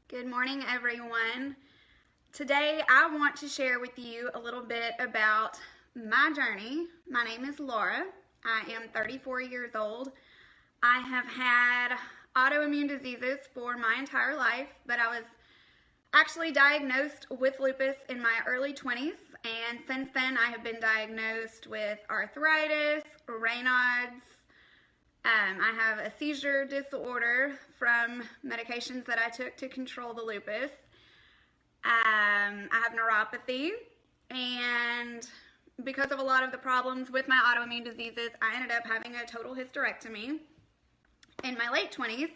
Good morning, everyone. Today, I want to share with you a little bit about my journey. My name is Laura. I am 34 years old. I have had autoimmune diseases for my entire life, but I was actually diagnosed with lupus in my early 20s, and since then I have been diagnosed with arthritis, Raynaud's. I have a seizure disorder from medications that I took to control the lupus. I have neuropathy, and because of a lot of the problems with my autoimmune diseases, I ended up having a total hysterectomy in my late 20s.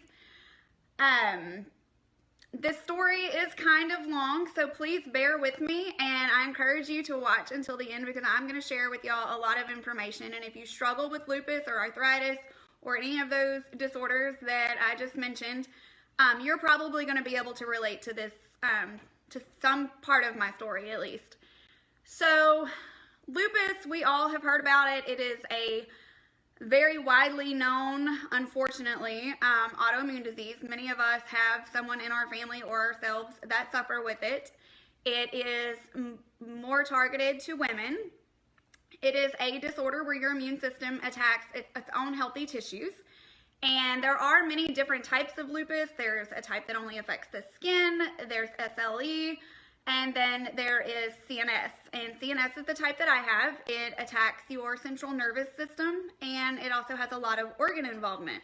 This story is kind of long, so please bear with me, and I encourage you to watch until the end because I'm going to share with y'all a lot of information. And if you struggle with lupus or arthritis or any of those disorders that I just mentioned, you're probably going to be able to relate to this, to some part of my story at least. So lupus, we all have heard about it. It is a very widely known, unfortunately, autoimmune disease. Many of us have someone in our family or ourselves that suffer with it. It is more targeted to women. It is a disorder where your immune system attacks its own healthy tissues. And there are many different types of lupus. There's a type that only affects the skin, there's SLE, and then there is CNS. And CNS is the type that I have. It attacks your central nervous system, and it also has a lot of organ involvement.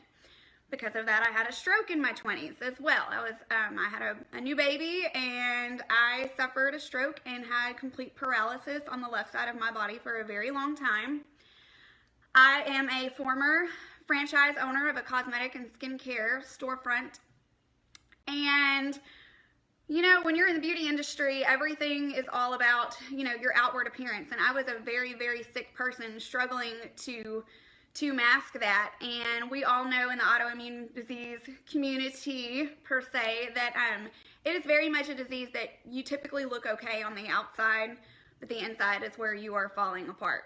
Because of that, I had a stroke in my 20s as well. I had a new baby, and I suffered a stroke and had complete paralysis on the left side of my body for a very long time. I am a former franchise owner of a cosmetic and skincare storefront. And you know, when you're in the beauty industry, everything is all about, your outward appearance. And I was a very, very sick person struggling to mask that. And we all know in the autoimmune disease community, per se, that it is very much a disease that you typically look okay on the outside, but the inside is where you are falling apart.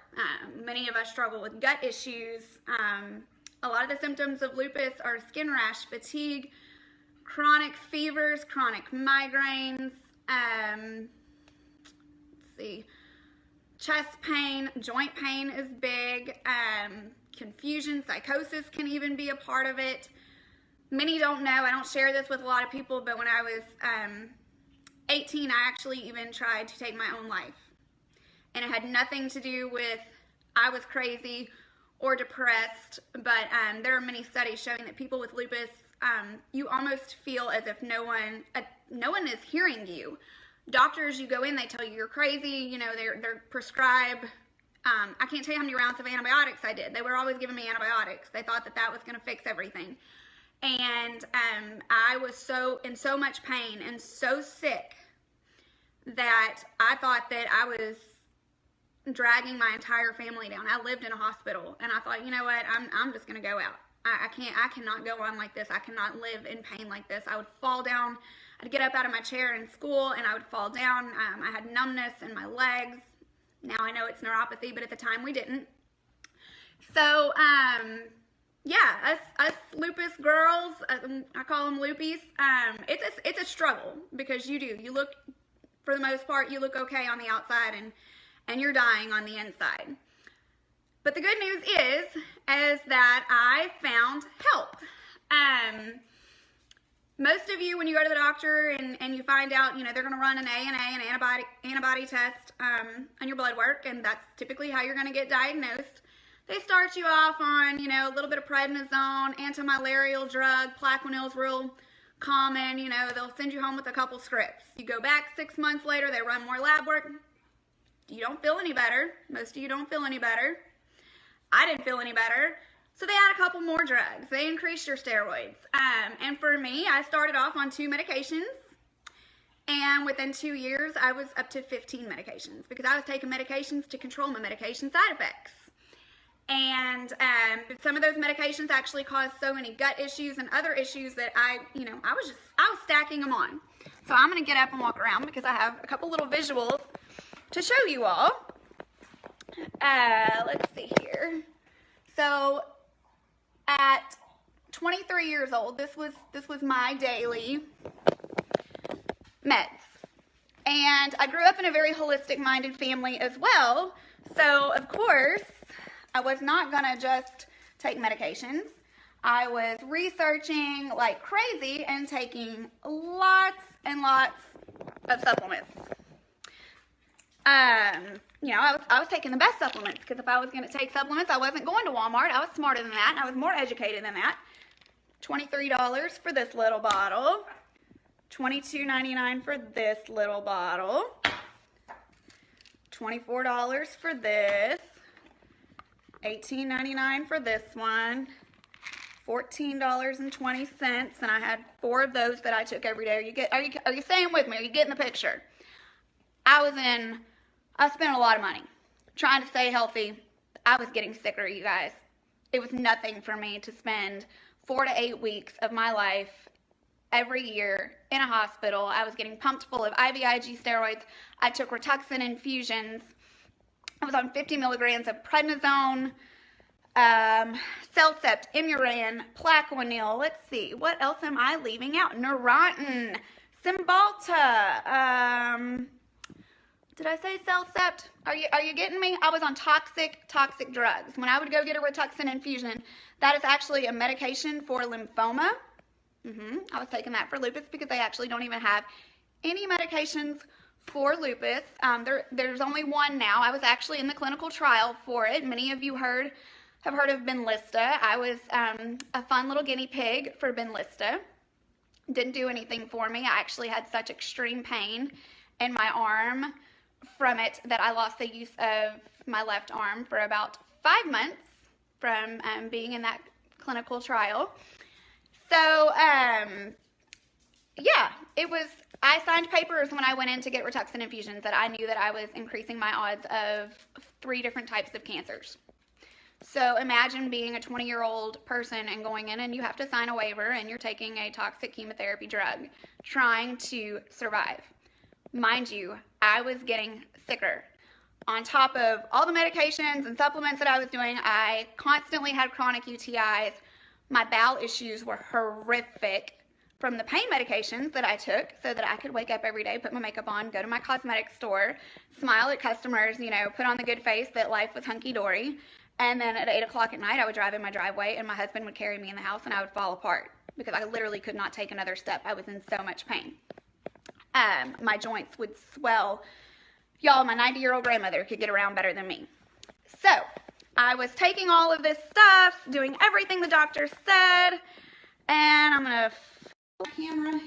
Many of us struggle with gut issues. A lot of the symptoms of lupus are skin rash, fatigue, chronic fevers, chronic migraines, chest pain, joint pain is big, confusion, psychosis can even be a part of it. Many don't know, I don't share this with a lot of people, but when I was 18, I actually even tried to take my own life. And it had nothing to do with I was crazy or depressed, but there are many studies showing that people with lupus, you almost feel as if no one is hearing you. Doctors, you go in, they tell you you're crazy, they're prescribe, I can't tell you how many rounds of antibiotics I did. They were always giving me antibiotics. They thought that that was going to fix everything. And I was in so much pain and so sick that I thought that I was dragging my entire family down. I lived in a hospital, and I thought, you know what, I'm just going to go out. I cannot go on like this. I cannot live in pain like this. I would fall down. I'd get up out of my chair in school, and I would fall down. I had numbness in my legs. Now I know it's neuropathy, but at the time we didn't. So, yeah, us lupus girls, I call them loopies, it's a struggle because you look, for the most part, you look okay on the outside, and you're dying on the inside. But the good news is that I found help. Most of you, when you go to the doctor and you find out, they're going to run an antibody test on your blood work, and that's typically how you're going to get diagnosed. They start you off on, a little bit of prednisone, antimalarial drug, Plaquenil's real common, they'll send you home with a couple scripts. You go back 6 months later, they run more lab work. You don't feel any better. Most of you don't feel any better. I didn't feel any better. So they add a couple more drugs. They increase your steroids. And for me, I started off on 2 medications. And within 2 years, I was up to 15 medications because I was taking medications to control my medication side effects. And some of those medications actually caused so many gut issues and other issues that I was stacking them on. So I'm going to get up and walk around because I have a couple little visuals to show you all. Let's see here. So at 23 years old, this was my daily. meds. And I grew up in a very holistic-minded family as well. So, of course, I was not going to just take medications. I was researching like crazy and taking lots and lots of supplements. You know, I was taking the best supplements, because if I was going to take supplements, I wasn't going to Walmart. I was smarter than that, and I was more educated than that. $23 for this little bottle. $22.99 for this little bottle. $24 for this. $18.99 for this one. $14.20, and I had 4 of those that I took every day. Are you staying with me? Are you getting the picture? I spent a lot of money trying to stay healthy. I was getting sicker, you guys. It was nothing for me to spend 4 to 8 weeks of my life every year in a hospital. I was getting pumped full of IVIG steroids. I took Rituxan infusions. I was on 50 milligrams of prednisone, Cellcept, Imuran, Plaquenil. Let's see, what else am I leaving out? Neurontin, Cymbalta. Did I say Cellcept? Are you getting me? I was on toxic drugs. When I would go get a Rituxan infusion, that is actually a medication for lymphoma. I was taking that for lupus, because they actually don't even have any medications for lupus. There's only one now. I was actually in the clinical trial for it. Many of you have heard of Benlysta. I was a fun little guinea pig for Benlysta. Didn't do anything for me. I actually had such extreme pain in my arm from it that I lost the use of my left arm for about 5 months from being in that clinical trial. So, yeah, I signed papers when I went in to get Rituxan infusions that I knew that I was increasing my odds of 3 different types of cancers. So imagine being a 20-year-old person and going in and you have to sign a waiver and you're taking a toxic chemotherapy drug trying to survive. Mind you, I was getting sicker. On top of all the medications and supplements that I was doing, I constantly had chronic UTIs. My bowel issues were horrific from the pain medications that I took so that I could wake up every day, put my makeup on, go to my cosmetic store, smile at customers, you know, put on the good face that life was hunky-dory. And then at 8 o'clock at night, I would drive in my driveway and my husband would carry me in the house and I would fall apart because I literally could not take another step. I was in so much pain. My joints would swell. Y'all, my 90-year-old grandmother could get around better than me. So I was taking all of this stuff, doing everything the doctor said, and I'm going to flip the camera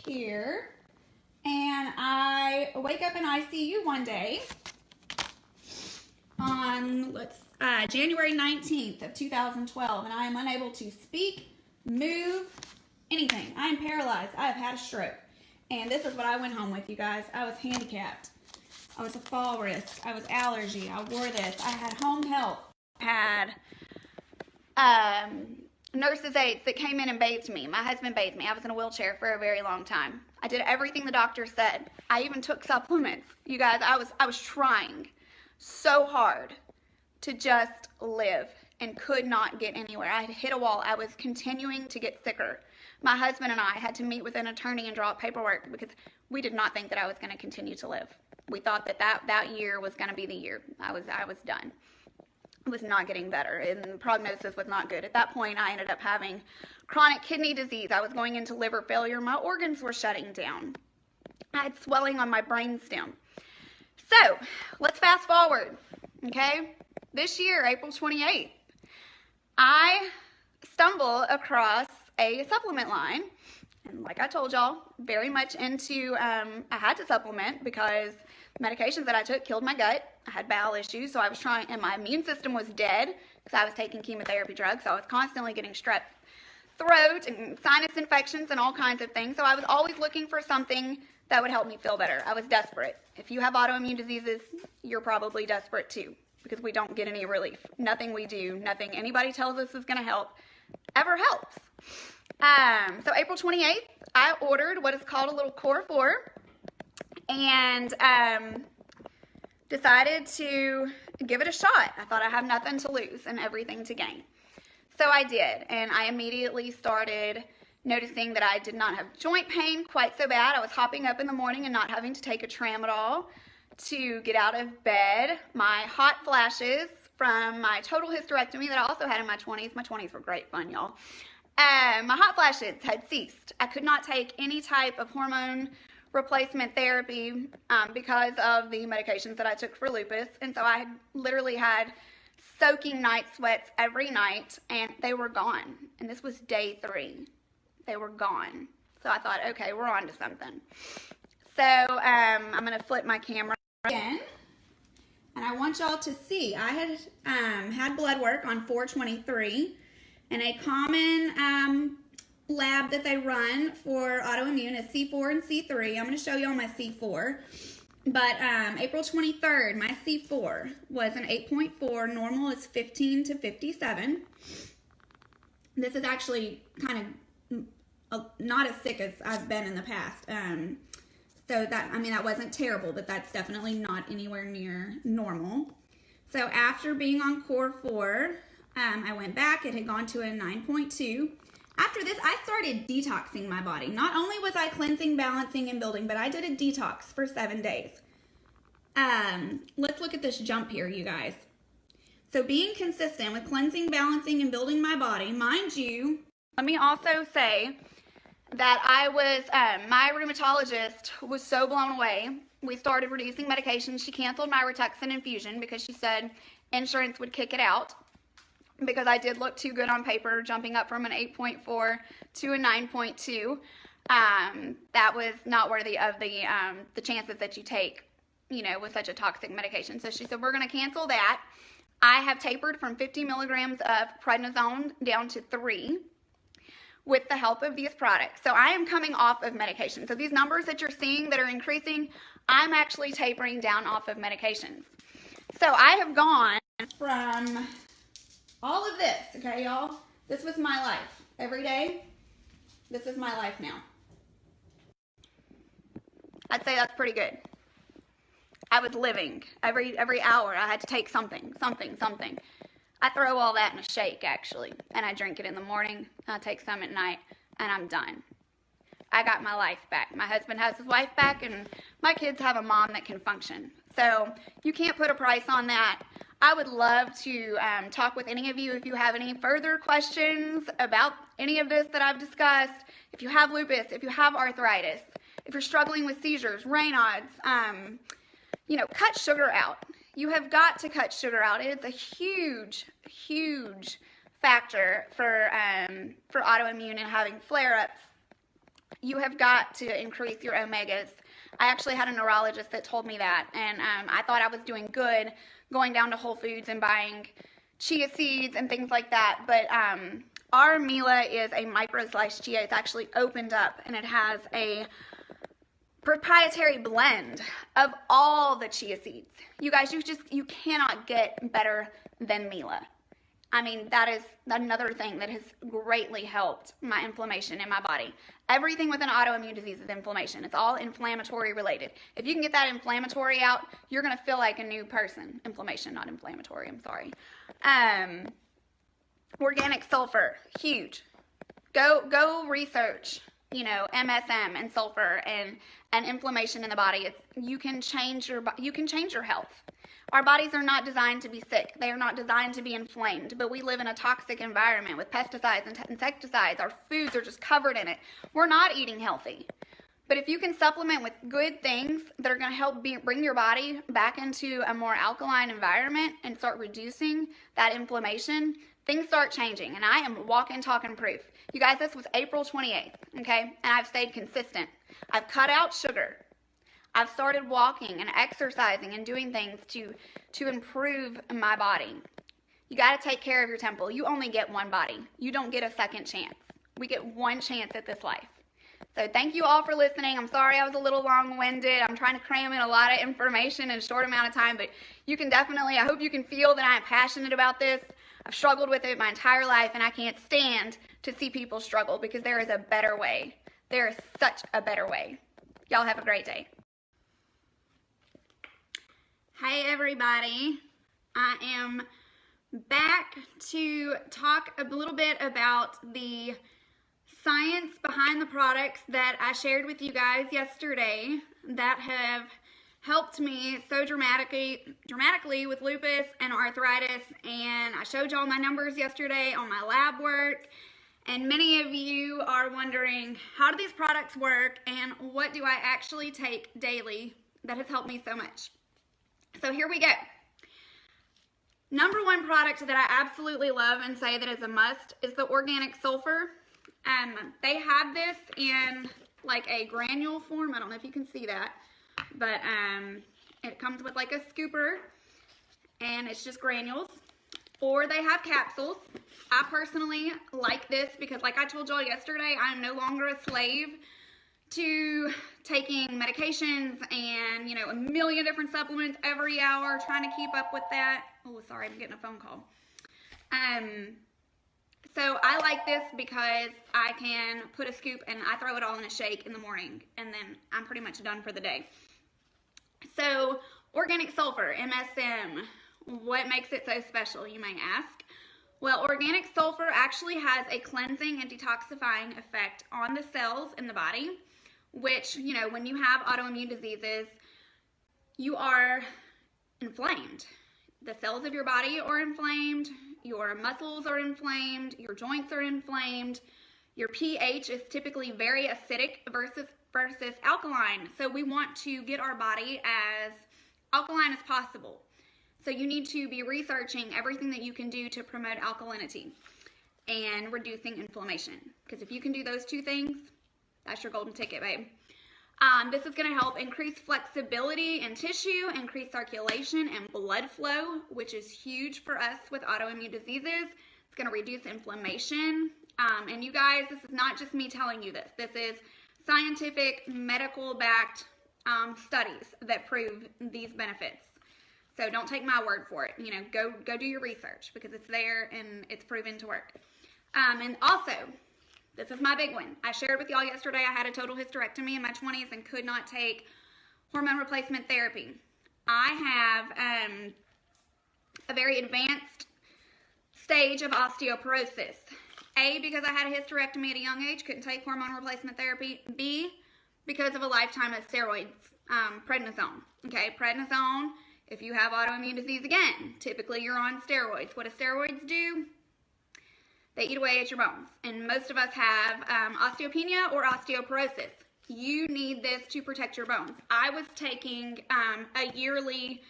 here. And I wake up in ICU one day on, January 19th of 2012, and I am unable to speak, move, anything. I am paralyzed. I have had a stroke. And this is what I went home with, you guys. I was handicapped. I was a fall risk. I was allergy. I wore this. I had home health. I had nurses' aides that came in and bathed me. My husband bathed me. I was in a wheelchair for a very long time. I did everything the doctor said. I even took supplements. You guys, I was trying so hard to just live and could not get anywhere. I had hit a wall. I was continuing to get sicker. My husband and I had to meet with an attorney and draw up paperwork because we did not think that I was going to continue to live. We thought that year was going to be the year. I was done. It was not getting better, and the prognosis was not good. At that point, I ended up having chronic kidney disease. I was going into liver failure. My organs were shutting down. I had swelling on my brainstem. So, let's fast forward, okay? This year, April 28th, I stumble across a supplement line, and like I told y'all, very much into, I had to supplement because medications that I took killed my gut. I had bowel issues, so I was trying, and my immune system was dead because I was taking chemotherapy drugs, so I was constantly getting strep throat and sinus infections and all kinds of things, so I was always looking for something that would help me feel better. I was desperate. If you have autoimmune diseases, you're probably desperate too, because we don't get any relief. Nothing we do, nothing anybody tells us is going to help ever helps. So April 28th, I ordered what is called a little Core 4, and decided to give it a shot. I thought I have nothing to lose and everything to gain. So I did, and I immediately started noticing that I did not have joint pain quite so bad. I was hopping up in the morning and not having to take a tramadol to get out of bed. My hot flashes from my total hysterectomy that I also had in my 20s. My 20s were great fun, y'all. My hot flashes had ceased. I could not take any type of hormone replacement therapy because of the medications that I took for lupus. And so I literally had soaking night sweats every night, and they were gone. And this was day 3. They were gone. So I thought, okay, we're on to something. So I'm going to flip my camera again. And I want y'all to see, I had had blood work on 4/23, and a common lab that they run for autoimmune is C4 and C3. I'm going to show you all my C4. But April 23rd, my C4 was an 8.4. Normal is 15 to 57. This is actually kind of not as sick as I've been in the past. So that, I mean, that wasn't terrible, but that's definitely not anywhere near normal. So after being on core 4, I went back. It had gone to a 9.2. After this, I started detoxing my body. Not only was I cleansing, balancing, and building, but I did a detox for 7 days. Let's look at this jump here, you guys. So being consistent with cleansing, balancing, and building my body, mind you, let me also say that I was, my rheumatologist was so blown away. We started reducing medications. She canceled my Rituxan infusion because she said insurance would kick it out, because I did look too good on paper, jumping up from an 8.4 to a 9.2. That was not worthy of the chances that you take, you know, with such a toxic medication. So she said, we're going to cancel that. I have tapered from 50 milligrams of prednisone down to 3 with the help of these products. So I am coming off of medication. So these numbers that you're seeing that are increasing, I'm actually tapering down off of medications. So I have gone from all of this, okay, y'all? This was my life. Every day, this is my life now. I'd say that's pretty good. I was living. Every hour, I had to take something. I throw all that in a shake, actually, and I drink it in the morning, I take some at night, and I'm done. I got my life back. My husband has his wife back, and my kids have a mom that can function. So you can't put a price on that. I would love to talk with any of you if you have any further questions about any of this that I've discussed. If you have lupus, if you have arthritis, if you're struggling with seizures, Raynaud's, you know, cut sugar out. You have got to cut sugar out. It is a huge, huge factor for autoimmune and having flare-ups. You have got to increase your omegas. I actually had a neurologist that told me that, and I thought I was doing good going down to Whole Foods and buying chia seeds and things like that, but our Mila is a micro-sliced chia. It's actually opened up, and it has a proprietary blend of all the chia seeds. You guys, you cannot get better than Mila. I mean, that is another thing that has greatly helped my inflammation in my body. Everything with an autoimmune disease is inflammation. It's all inflammatory related. If you can get that inflammatory out, you're going to feel like a new person. Inflammation, not inflammatory, I'm sorry. Organic sulfur, huge. Go research, you know, MSM and sulfur and inflammation in the body. You can change your health. Our bodies are not designed to be sick. They are not designed to be inflamed, but we live in a toxic environment with pesticides and insecticides. Our foods are just covered in it. We're not eating healthy. But if you can supplement with good things that are going to help bring your body back into a more alkaline environment and start reducing that inflammation, things start changing. And I am walking, talking proof. You guys, this was April 28th, okay? And I've stayed consistent. I've cut out sugar. I've started walking and exercising and doing things to improve my body. You got to take care of your temple. You only get one body. You don't get a second chance. We get one chance at this life. So thank you all for listening. I'm sorry I was a little long-winded. I'm trying to cram in a lot of information in a short amount of time, but you can definitely, I hope you can feel that I'm passionate about this. I've struggled with it my entire life, and I can't stand to see people struggle, because there is a better way. There is such a better way. Y'all have a great day. Hey everybody, I am back to talk a little bit about the science behind the products that I shared with you guys yesterday that have helped me so dramatically with lupus and arthritis. And I showed y'all my numbers yesterday on my lab work. And many of you are wondering, how do these products work and what do I actually take daily that has helped me so much? So here we go. Number one product that I absolutely love and say that is a must is the organic sulfur. They have this in like a granule form. I don't know if you can see that, but it comes with like a scooper and it's just granules, or they have capsules. I personally like this because, like I told y'all yesterday, I'm no longer a slave to taking medications and, you know, a million different supplements every hour, trying to keep up with that. Oh, sorry, I'm getting a phone call. So I like this because I can put a scoop and I throw it all in a shake in the morning, and then I'm pretty much done for the day. So organic sulfur, MSM, what makes it so special, you may ask? Well, organic sulfur actually has a cleansing and detoxifying effect on the cells in the body, which, you know, when you have autoimmune diseases, you are inflamed. The cells of your body are inflamed, your muscles are inflamed, your joints are inflamed, your pH is typically very acidic versus alkaline. So we want to get our body as alkaline as possible. So you need to be researching everything that you can do to promote alkalinity and reducing inflammation. Because if you can do those two things, that's your golden ticket, babe. This is going to help increase flexibility in tissue, increase circulation and blood flow, which is huge for us with autoimmune diseases. It's going to reduce inflammation. And you guys, this is not just me telling you this. This is scientific, medical-backed studies that prove these benefits. So don't take my word for it. You know, go do your research because it's there and it's proven to work. And also, this is my big one. I shared with y'all yesterday I had a total hysterectomy in my 20s and could not take hormone replacement therapy. I have a very advanced stage of osteoporosis. A, because I had a hysterectomy at a young age, couldn't take hormone replacement therapy. B, because of a lifetime of steroids, prednisone. Okay, prednisone, if you have autoimmune disease again, typically you're on steroids. What do steroids do? They eat away at your bones. And most of us have osteopenia or osteoporosis. You need this to protect your bones. I was taking a yearly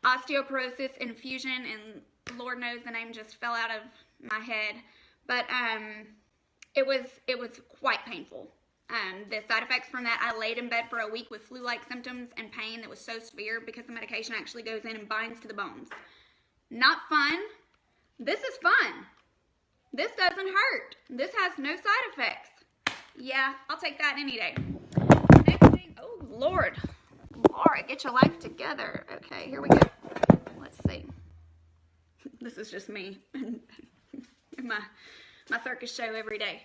osteoporosis infusion, and Lord knows the name just fell out of my head. But it was quite painful. The side effects from that, I laid in bed for a week with flu-like symptoms and pain that was so severe because the medication actually goes in and binds to the bones. Not fun. This is fun. This doesn't hurt. This has no side effects. Yeah, I'll take that any day. Next thing, oh Lord. Laura, get your life together. Okay, here we go. Let's see. This is just me. my circus show every day.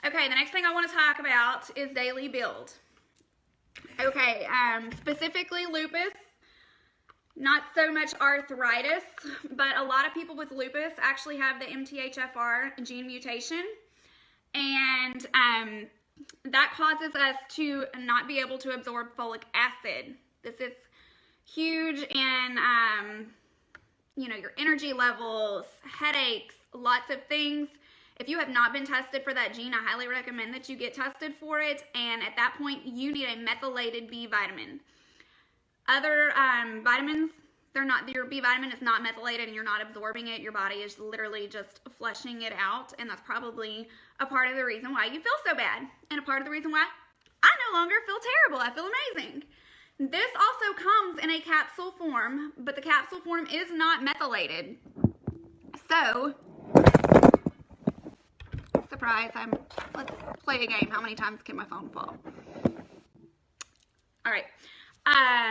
Okay, the next thing I want to talk about is daily build. Okay, specifically lupus, not so much arthritis, but a lot of people with lupus actually have the MTHFR gene mutation, and that causes us to not be able to absorb folic acid. This is huge in, you know, your energy levels, headaches, lots of things. If you have not been tested for that gene, I highly recommend that you get tested for it, and at that point, you need a methylated B vitamin. Other vitamins, your B vitamin is not methylated and you're not absorbing it. Your body is literally just flushing it out, and that's probably a part of the reason why you feel so bad, and a part of the reason why I no longer feel terrible. I feel amazing. This also comes in a capsule form, but the capsule form is not methylated. So, surprise, let's play a game. How many times can my phone fall? All right.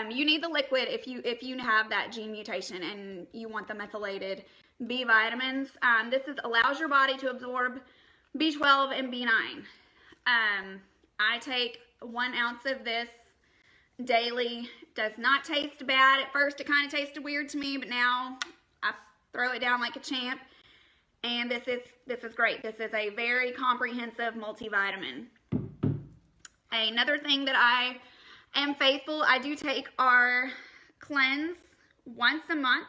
You need the liquid if you have that gene mutation and you want the methylated B vitamins. This allows your body to absorb B12 and B9. I take 1 ounce of this daily. Does not taste bad. At first it kind of tasted weird to me, but now I throw it down like a champ. And this is great. This is a very comprehensive multivitamin. Another thing that I am faithful, I do take our cleanse once a month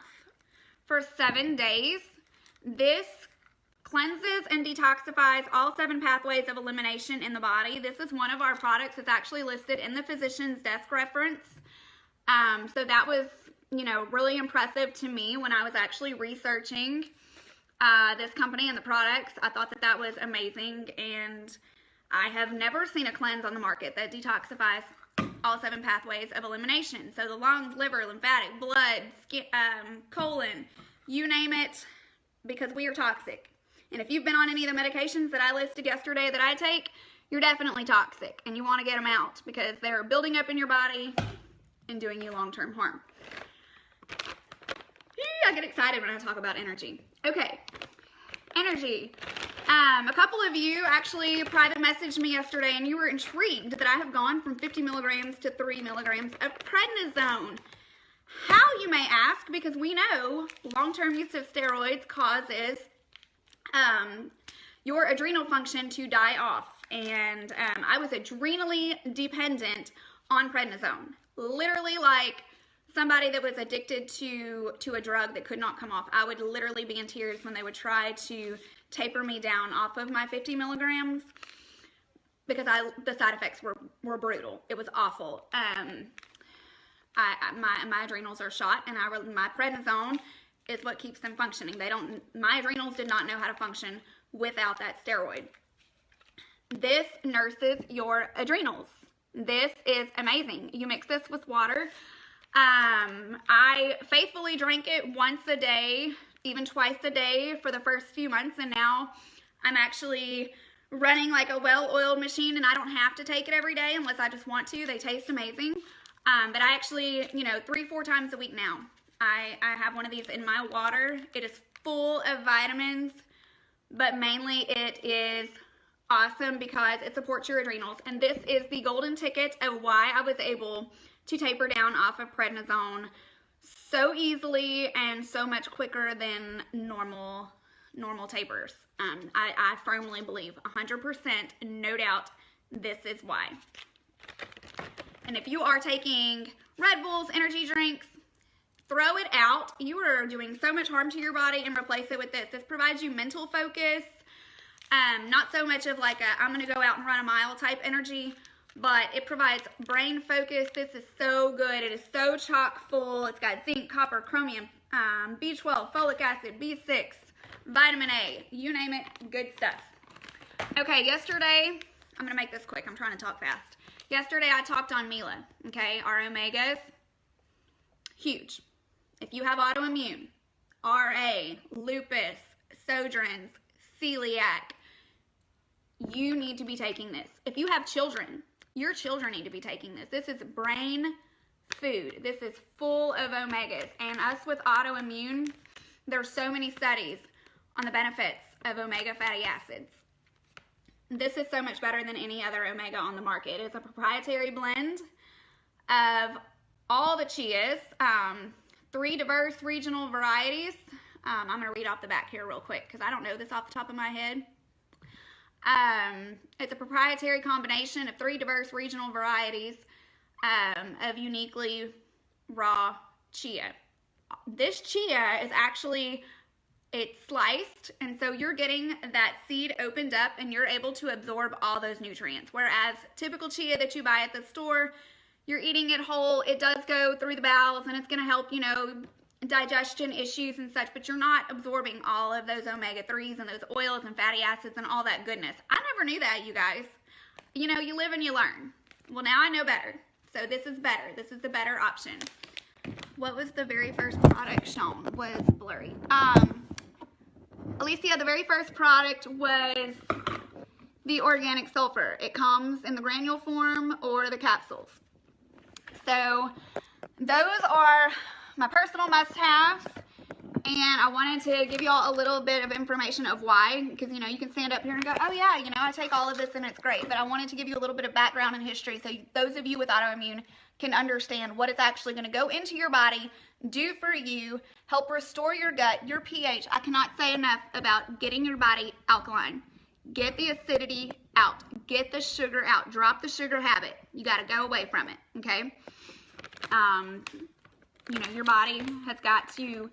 for 7 days. This cleanses and detoxifies all 7 pathways of elimination in the body. This is one of our products. It's actually listed in the physician's desk reference. So that was, really impressive to me when I was actually researching this company and the products. I thought that that was amazing, and I have never seen a cleanse on the market that detoxifies all 7 pathways of elimination. So the lungs, liver, lymphatic, blood, skin, colon, you name it, because we are toxic. And if you've been on any of the medications that I listed yesterday that I take, you're definitely toxic, and you want to get them out because they're building up in your body and doing you long-term harm. I get excited when I talk about energy. Okay, energy. A couple of you actually private messaged me yesterday, and you were intrigued that I have gone from 50 milligrams to 3 milligrams of prednisone. How, you may ask, because we know long-term use of steroids causes your adrenal function to die off. And I was adrenally dependent on prednisone. Literally like somebody that was addicted to a drug that could not come off. I would literally be in tears when they would try to taper me down off of my 50 milligrams because the side effects were brutal. It was awful. My adrenals are shot, and my prednisone is what keeps them functioning. My adrenals did not know how to function without that steroid. This nurses your adrenals. This is amazing. You mix this with water. I faithfully drank it once a day, even twice a day for the first few months, and now I'm actually running like a well-oiled machine, and I don't have to take it every day unless I just want to. They taste amazing. But I actually, 3-4 times a week now, I have one of these in my water. It is full of vitamins, but mainly it is awesome because it supports your adrenals. And this is the golden ticket of why I was able to taper down off of prednisone so easily and so much quicker than normal tapers. I firmly believe 100%, no doubt, this is why. And if you are taking Red Bulls, energy drinks, throw it out. You are doing so much harm to your body, and replace it with this. This provides you mental focus, not so much of like I'm going to go out and run a mile type energy, but it provides brain focus. This is so good. It is so chock full. It's got zinc, copper, chromium, B12, folic acid, B6, vitamin A, you name it, good stuff. Okay, yesterday, I'm going to make this quick. I'm trying to talk fast. Yesterday, I talked on Mila, okay, our omegas, huge. If you have autoimmune, RA, lupus, Sjogren's, celiac, you need to be taking this. If you have children, your children need to be taking this. This is brain food. This is full of omegas. And us with autoimmune, there's so many studies on the benefits of omega fatty acids. This is so much better than any other omega on the market. It's a proprietary blend of all the chias, 3 diverse regional varieties. I'm going to read off the back here real quick because I don't know this off the top of my head. It's a proprietary combination of 3 diverse regional varieties of uniquely raw chia. This chia is actually, it's sliced, and so you're getting that seed opened up and you're able to absorb all those nutrients. Whereas typical chia that you buy at the store, you're eating it whole. It does go through the bowels and it's going to help, digestion issues and such, but you're not absorbing all of those omega-3s and those oils and fatty acids and all that goodness. I never knew that, you guys. You live and you learn. Well, now I know better. So this is better. This is the better option. What was the very first product shown? Was blurry. Alicia, the very first product was the organic sulfur. It comes in the granule form or the capsules. So those are my personal must-haves. And I wanted to give y'all a little bit of information of why, because, you know, you can stand up here and go, oh yeah, you know, I take all of this and it's great. But I wanted to give you a little bit of background and history so those of you with autoimmune can understand what it's actually going to go into your body, do for you, help restore your gut, your pH. I cannot say enough about getting your body alkaline. Get the acidity out. Get the sugar out. Drop the sugar habit. You got to go away from it, okay? You know, your body has got to,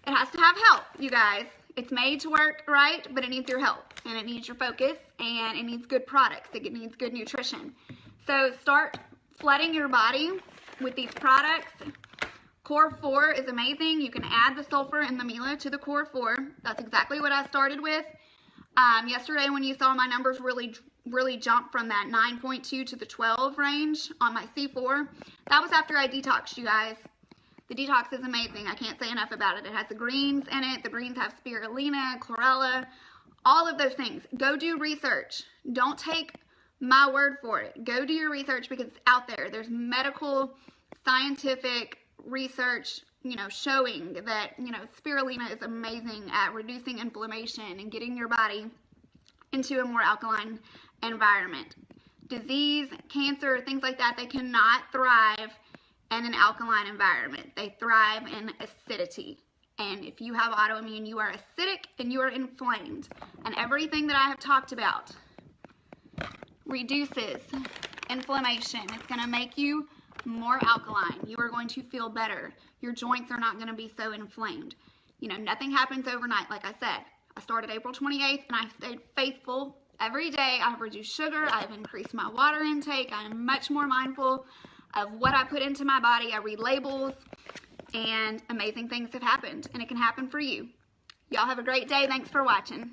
it has to have help, you guys. It's made to work right, but it needs your help, and it needs your focus, and it needs good products. It needs good nutrition. So start flooding your body with these products. Core 4 is amazing. You can add the sulfur and the Mila to the Core 4. That's exactly what I started with. Yesterday when you saw my numbers really jump from that 9.2 to the 12 range on my C4, that was after I detoxed, you guys. The detox is amazing. I can't say enough about it. It has the greens in it. The greens have spirulina, chlorella, all of those things. Go do research. Don't take my word for it. Go do your research because it's out there. There's medical, scientific research, you know, showing that, you know, spirulina is amazing at reducing inflammation and getting your body into a more alkaline environment. Disease, cancer, things like that, they cannot thrive in an alkaline environment. They thrive in acidity. And if you have autoimmune, you are acidic and you are inflamed. And everything that I have talked about reduces inflammation. It's going to make you more alkaline. You are going to feel better. Your joints are not going to be so inflamed. You know, nothing happens overnight. Like I said, I started April 28th and I stayed faithful every day. I have reduced sugar. I've increased my water intake. I am much more mindful of what I put into my body. I read labels, and amazing things have happened, and it can happen for you. Y'all have a great day. Thanks for watching.